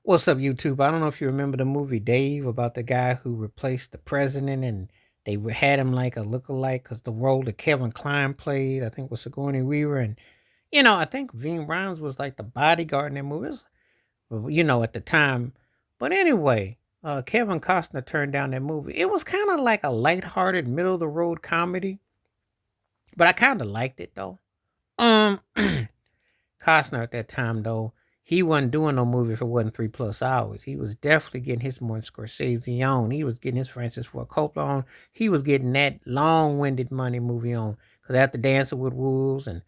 What's up, YouTube? I don't know if you remember the movie Dave about the guy who replaced the president, and they had him like a lookalike because the role that Kevin Kline played, I think, was Sigourney Weaver, and I think Ving Rhames was like the bodyguard in that movie. It was, well, at the time. But anyway, Kevin Costner turned down that movie. It was kind of like a lighthearted, middle of the road comedy, but I kind of liked it though. Um, Costner at that time though, he wasn't doing no movie if it wasn't 3+ hours. He was definitely getting his Martin Scorsese on. He was getting his Francis Ford Coppola on. He was getting that long-winded money movie on. Because after Dancing with Wolves and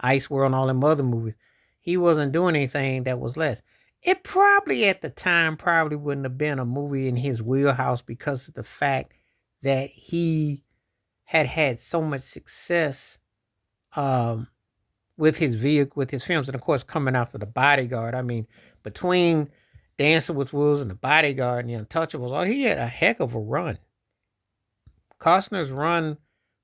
Ice World and all them other movies, he wasn't doing anything that was less. It probably at the time probably wouldn't have been a movie in his wheelhouse because of the fact that he had had so much success um, with his vehicle, with his films, and of course coming after the Bodyguard. I mean, between Dancing with Wolves and the Bodyguard and the Untouchables, oh, he had a heck of a run. Costner's run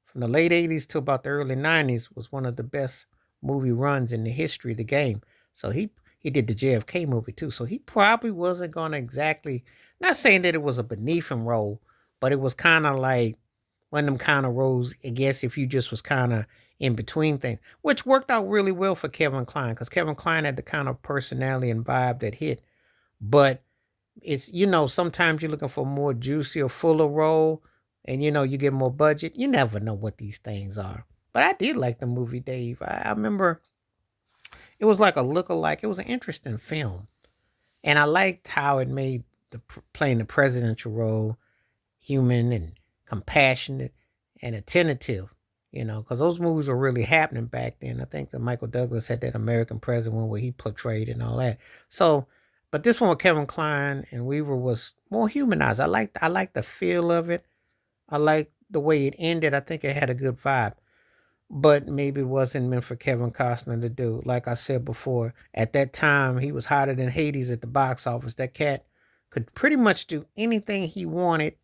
from the late '80s to about the early '90s was one of the best movie runs in the history of the game. So he did the JFK movie too. So he probably wasn't gonna exactly, not saying that it was a beneath him role, but it was kind of like one of them kind of roles, I guess, if you just was kind of in between things, which worked out really well for Kevin Kline because Kevin Kline had the kind of personality and vibe that hit. But it's, sometimes you're looking for a more juicy or fuller role and, you get more budget. You never know what these things are. But I did like the movie Dave. I remember it was like a look-alike. It was an interesting film. And I liked how it made playing the presidential role human and compassionate and attentive, because those movies were really happening back then. I think that Michael Douglas had that American President one where he portrayed and all that. So, but this one with Kevin Kline and Weaver was more humanized. I liked the feel of it. I liked the way it ended. I think it had a good vibe. But maybe it wasn't meant for Kevin Costner to do. Like I said before, at that time he was hotter than Hades at the box office. That cat could pretty much do anything he wanted.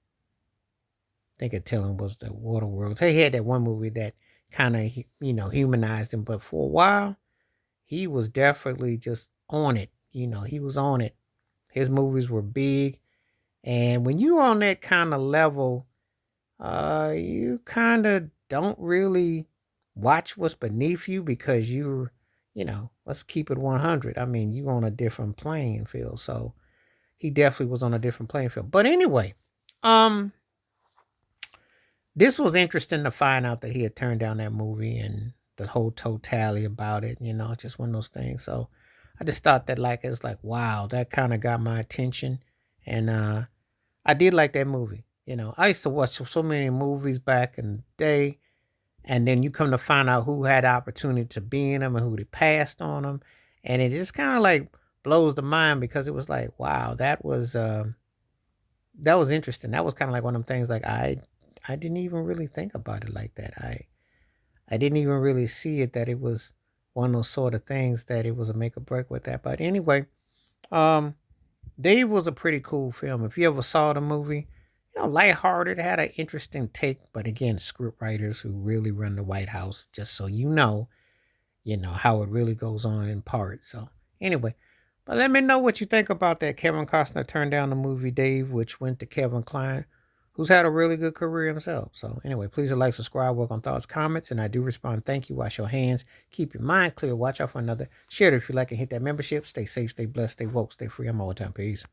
They could tell him was the Waterworld. He had that one movie that kind of humanized him, but for a while he was definitely just on it. He was on it. His movies were big, and when you're on that kind of level, you kind of don't really watch what's beneath you because let's keep it 100. I mean, you on a different playing field, so he definitely was on a different playing field. But anyway, um this was interesting to find out that he had turned down that movie and the whole totality about it, just one of those things. So I just thought that like it's like, wow, that kind of got my attention. And I did like that movie. I used to watch so many movies back in the day, and then you come to find out who had the opportunity to be in them and who they passed on them. And it just kind of like blows the mind because it was like, wow, that was interesting. That was kind of like one of them things like I didn't even really think about it like that. I didn't even really see it that it was one of those sort of things that it was a make or break with that. But anyway, um, Dave was a pretty cool film. If you ever saw the movie, lighthearted, had an interesting take. But again, script writers who really run the White House, just so you know how it really goes on in parts. So anyway, but let me know what you think about that. Kevin Costner turned down the movie Dave, which went to Kevin Kline, who's had a really good career himself. So anyway, please like, subscribe, work on thoughts, comments, and I do respond. Thank you. Wash your hands. Keep your mind clear. Watch out for another. Share it if you like and hit that membership. Stay safe, stay blessed, stay woke, stay free. I'm all the time. Peace.